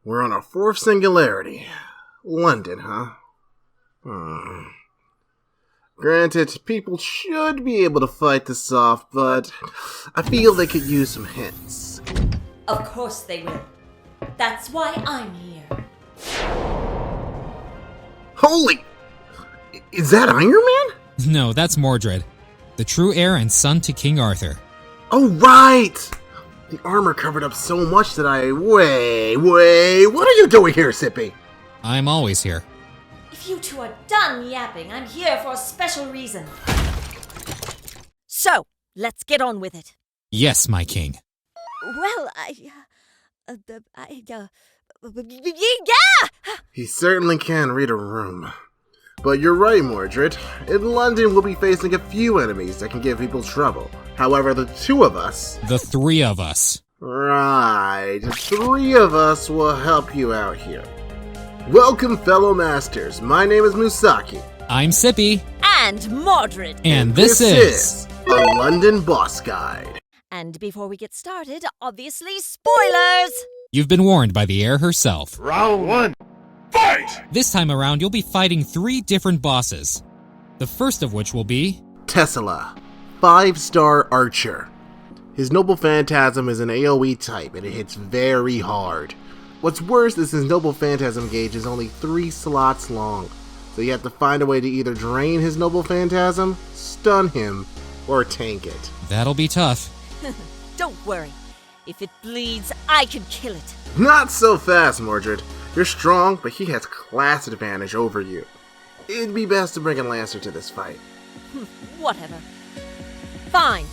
We're on our fourth singularity. London, huh? Granted, people should be able to fight this off, but I feel they could use some hints. Of course they will. That's why I'm here. Holy! Is that Iron Man? No, that's Mordred, the true heir and son to King Arthur. Oh, right! The armor covered up so much that Wait, what are you doing here, Sippy? I'm always here. If you two are done yapping, I'm here for a special reason. So, let's get on with it. Yes, my king. Well, yeah! He certainly can read a room. But you're right, Mordred. In London, we'll be facing a few enemies that can give people trouble. However, the two of us... The three of us. Right. The three of us will help you out here. Welcome, fellow masters. My name is Musaki. I'm Sippy. And Mordred. And this is a London Boss Guide. And before we get started, obviously, spoilers! You've been warned by the heir herself. Round one, fight! This time around, you'll be fighting 3 different bosses. The first of which will be... Tesla, 5-star archer. His Noble Phantasm is an AoE type, and it hits very hard. What's worse is his Noble Phantasm gauge is only 3 slots long, so you have to find a way to either drain his Noble Phantasm, stun him, or tank it. That'll be tough. Don't worry. If it bleeds, I can kill it. Not so fast, Mordred. You're strong, but he has class advantage over you. It'd be best to bring a Lancer to this fight. Whatever. Fine.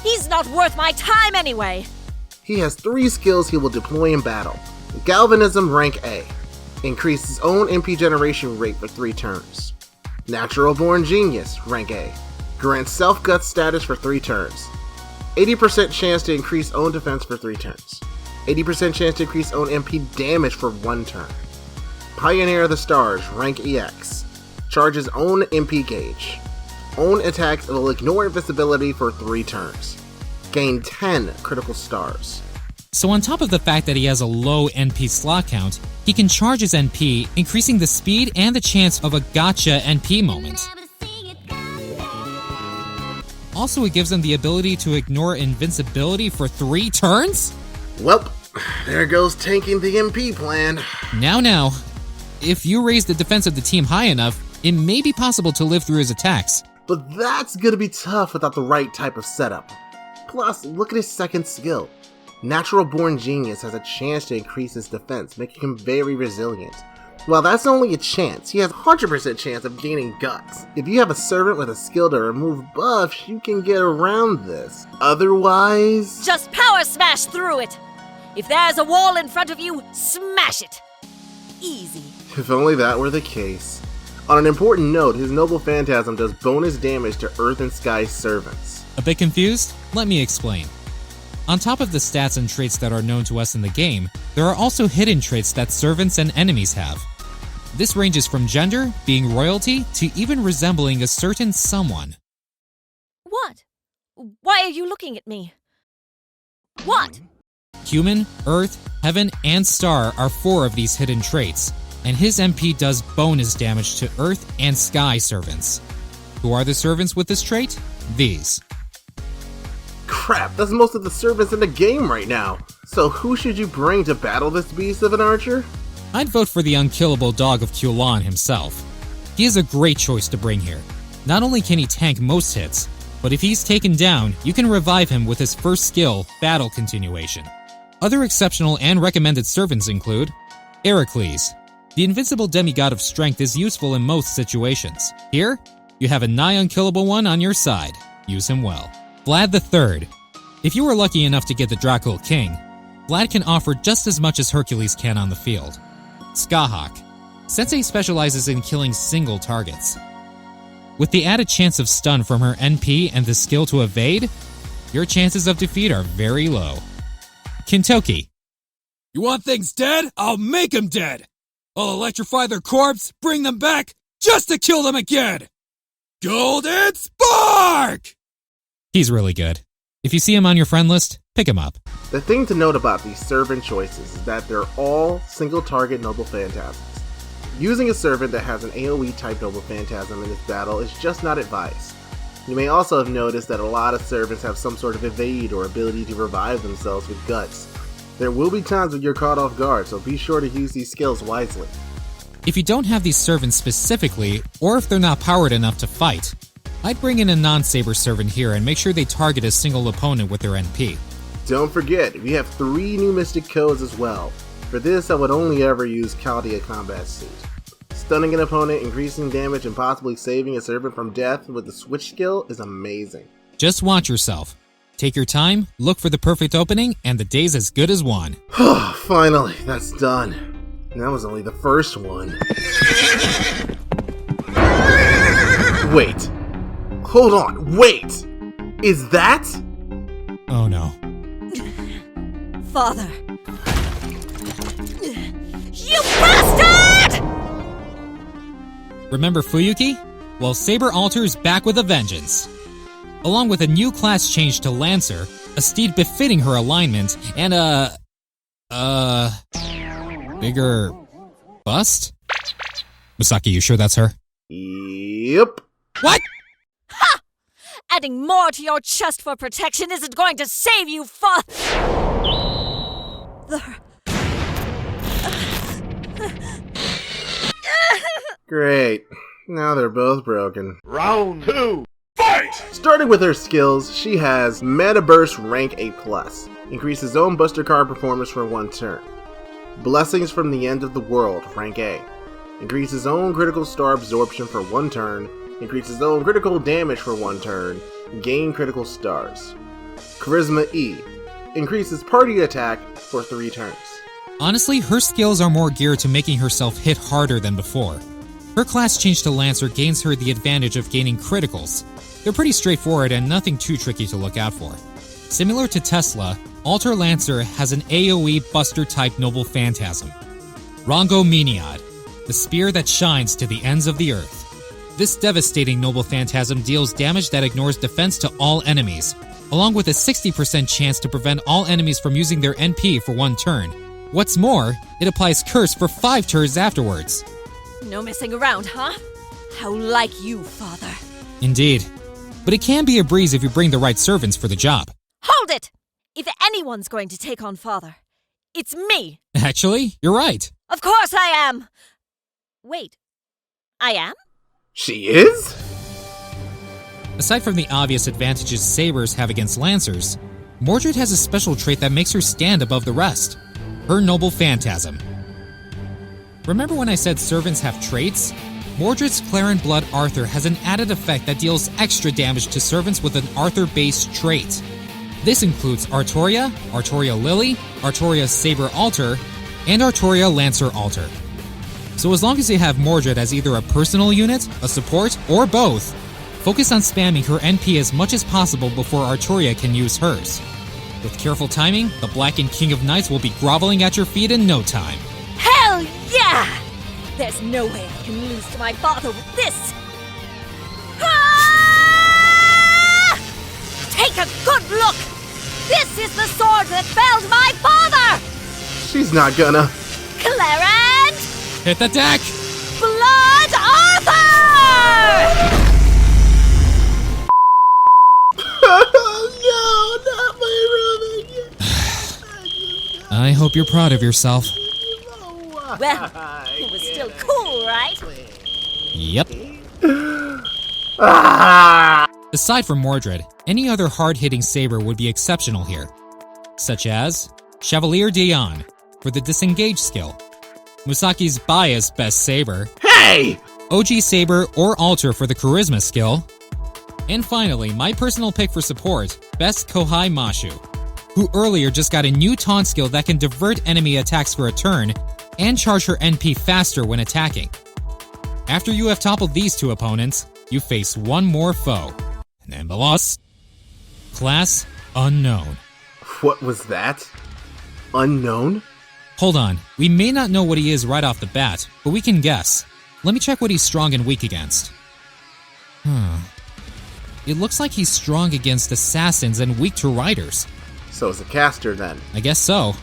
He's not worth my time anyway. He has 3 skills he will deploy in battle. Galvanism rank A. Increase his own MP generation rate for 3 turns. Natural Born Genius rank A. Grants Self-Gut status for 3 turns. 80% chance to increase own defense for 3 turns. 80% chance to increase own MP damage for 1 turn. Pioneer of the Stars, rank EX. Charges own MP gauge. Own attacks will ignore invisibility for 3 turns. Gain 10 critical stars. So on top of the fact that he has a low NP slot count, he can charge his NP, increasing the speed and the chance of a gotcha NP moment. Also, it gives him the ability to ignore invincibility for 3 turns? Welp, there goes tanking the MP plan. Now, if you raise the defense of the team high enough, it may be possible to live through his attacks. But that's gonna be tough without the right type of setup. Plus, look at his second skill. Natural Born Genius has a chance to increase his defense, making him very resilient. While that's only a chance, he has a 100% chance of gaining guts. If you have a servant with a skill to remove buffs, you can get around this. Otherwise... Just power smash through it! If there's a wall in front of you, smash it! Easy. If only that were the case. On an important note, his Noble Phantasm does bonus damage to Earth and Sky servants. A bit confused? Let me explain. On top of the stats and traits that are known to us in the game, there are also hidden traits that servants and enemies have. This ranges from gender, being royalty, to even resembling a certain someone. What? Why are you looking at me? What? Human, Earth, Heaven, and Star are 4 of these hidden traits, and his MP does bonus damage to Earth and Sky servants. Who are the servants with this trait? These. Crap, that's most of the servants in the game right now. So who should you bring to battle this beast of an archer? I'd vote for the unkillable dog of Kulan himself. He is a great choice to bring here. Not only can he tank most hits, but if he's taken down, you can revive him with his first skill, Battle Continuation. Other exceptional and recommended servants include Heracles. The invincible demigod of strength is useful in most situations. Here, you have a nigh unkillable one on your side. Use him well. Vlad III. If you were lucky enough to get the Dracul King, Vlad can offer just as much as Hercules can on the field. Skahawk. Sensei specializes in killing single targets. With the added chance of stun from her NP and the skill to evade, your chances of defeat are very low. Kintoki. You want things dead? I'll make them dead! I'll electrify their corpse, bring them back, just to kill them again! Golden Spark! He's really good. If you see him on your friend list, pick him up. The thing to note about these servant choices is that they're all single target Noble Phantasms. Using a servant that has an AoE type Noble Phantasm in this battle is just not advised. You may also have noticed that a lot of servants have some sort of evade or ability to revive themselves with guts. There will be times when you're caught off guard, so be sure to use these skills wisely. If you don't have these servants specifically, or if they're not powered enough to fight, I'd bring in a non-saber servant here and make sure they target a single opponent with their NP. Don't forget, we have 3 new Mystic Codes as well. For this, I would only ever use Chaldea Combat Suit. Stunning an opponent, increasing damage, and possibly saving a servant from death with the switch skill is amazing. Just watch yourself. Take your time, look for the perfect opening, and the day's as good as won. Finally, that's done. And that was only the first one. Wait. Hold on, wait! Is that? Oh no. Father. You bastard! Remember Fuyuki? Well, Saber Alter's back with a vengeance. Along with a new class change to Lancer, a steed befitting her alignment, and bigger bust? Misaki, you sure that's her? Yep. What? Ha! Adding more to your chest for protection isn't going to save you, Father! Great. Now they're both broken. Round 2, fight! Starting with her skills, she has Meta Burst rank A+. Increases own Buster card performance for 1 turn. Blessings from the End of the World, rank A. Increases own critical star absorption for 1 turn. Increases own critical damage for 1 turn. Gain critical stars. Charisma E. Increases party attack for 3 turns. Honestly, her skills are more geared to making herself hit harder than before. Her class change to Lancer gains her the advantage of gaining criticals. They're pretty straightforward and nothing too tricky to look out for. Similar to Tesla, Alter Lancer has an AoE Buster-type Noble Phantasm. Rongo Miniad, the spear that shines to the ends of the earth. This devastating Noble Phantasm deals damage that ignores defense to all enemies, along with a 60% chance to prevent all enemies from using their NP for 1 turn. What's more, it applies Curse for 5 turns afterwards. No messing around, huh? How like you, Father. Indeed. But it can be a breeze if you bring the right servants for the job. Hold it! If anyone's going to take on Father, it's me! Actually, you're right. Of course I am! Wait, I am? She is? Aside from the obvious advantages Sabers have against Lancers, Mordred has a special trait that makes her stand above the rest. Her Noble Phantasm. Remember when I said servants have traits? Mordred's Claren Blood Arthur has an added effect that deals extra damage to servants with an Arthur-based trait. This includes Artoria, Artoria Lily, Artoria Saber Alter, and Artoria Lancer Alter. So as long as you have Mordred as either a personal unit, a support, or both, focus on spamming her NP as much as possible before Artoria can use hers. With careful timing, the Blackened King of Knights will be groveling at your feet in no time. Hell yeah! There's no way I can lose to my father with this! Ah! Take a good look! This is the sword that felled my father! She's not gonna. Clarence! Hit the deck! Blood Arthur! No, not my Ruben! I hope you're proud of yourself. Well, it was still cool, right? Yep. Aside from Mordred, any other hard-hitting saber would be exceptional here, such as Chevalier Dion for the disengage skill, Musaki's bias best saber, Hey! OG Saber or Alter for the charisma skill, and finally, my personal pick for support, Best Kohai Mashu, who earlier just got a new taunt skill that can divert enemy attacks for a turn and charge her NP faster when attacking. After you have toppled these 2 opponents, you face one more foe. And the loss? Class Unknown. What was that? Unknown? Hold on, we may not know what he is right off the bat, but we can guess. Let me check what he's strong and weak against. It looks like he's strong against assassins and weak to riders. So it's a caster then. I guess so.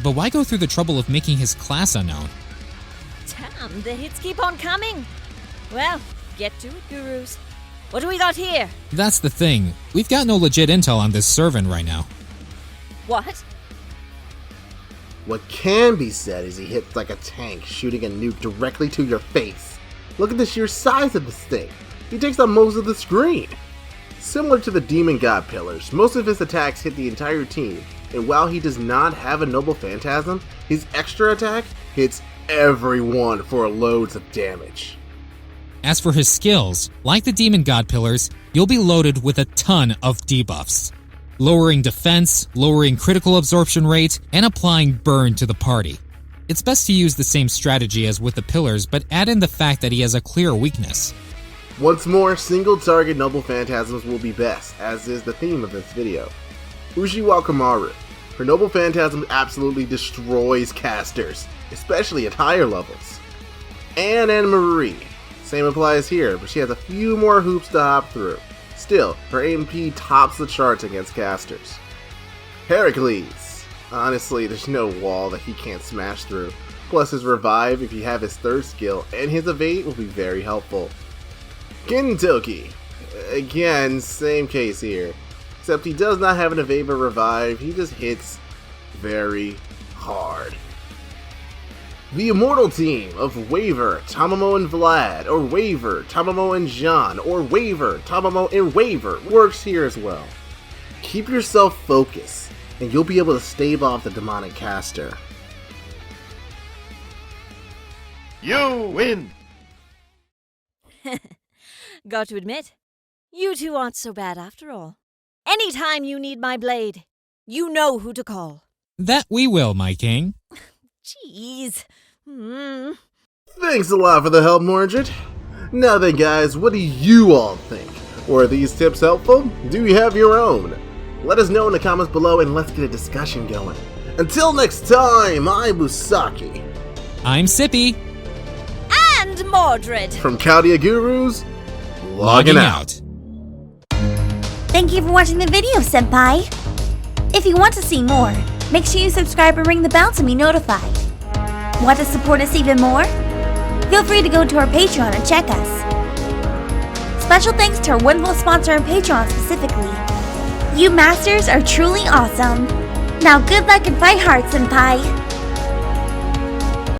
But why go through the trouble of making his class unknown? Damn, the hits keep on coming. Well, get to it, gurus. What do we got here? That's the thing. We've got no legit intel on this servant right now. What? What can be said is he hits like a tank, shooting a nuke directly to your face. Look at the sheer size of this thing. He takes up most of the screen. Similar to the Demon God pillars, most of his attacks hit the entire team, and while he does not have a Noble Phantasm, his extra attack hits everyone for loads of damage. As for his skills, like the Demon God pillars, you'll be loaded with a ton of debuffs. Lowering defense, lowering critical absorption rate, and applying burn to the party. It's best to use the same strategy as with the pillars, but add in the fact that he has a clear weakness. Once more, single target Noble Phantasms will be best, as is the theme of this video. Ushiwa Kamaru. Her Noble Phantasm absolutely destroys casters, especially at higher levels. And Anne-Marie. Same applies here, but she has a few more hoops to hop through. Still, her AMP tops the charts against casters. Heracles. Honestly, there's no wall that he can't smash through. Plus his revive if you have his third skill, and his evade will be very helpful. Gintoki. Again, same case here. Except he does not have an evade or revive, he just hits very hard. The Immortal team of Waver, Tamamo, and Vlad, or Waver, Tamamo, and Jean, or Waver, Tamamo, and Waver works here as well. Keep yourself focused, and you'll be able to stave off the demonic caster. You win! Got to admit, you two aren't so bad after all. Anytime you need my blade, you know who to call. That we will, my king. Jeez. Thanks a lot for the help, Mordred. Now then, guys, what do you all think? Were these tips helpful? Do you have your own? Let us know in the comments below and let's get a discussion going. Until next time, I'm Usaki. I'm Sippy. And Mordred. From Chaldea Gurus, logging out. Thank you for watching the video, Senpai. If you want to see more, make sure you subscribe and ring the bell to be notified. Want to support us even more? Feel free to go to our Patreon and check us. Special thanks to our wonderful sponsor on Patreon specifically. You masters are truly awesome. Now good luck and fight hard, Senpai.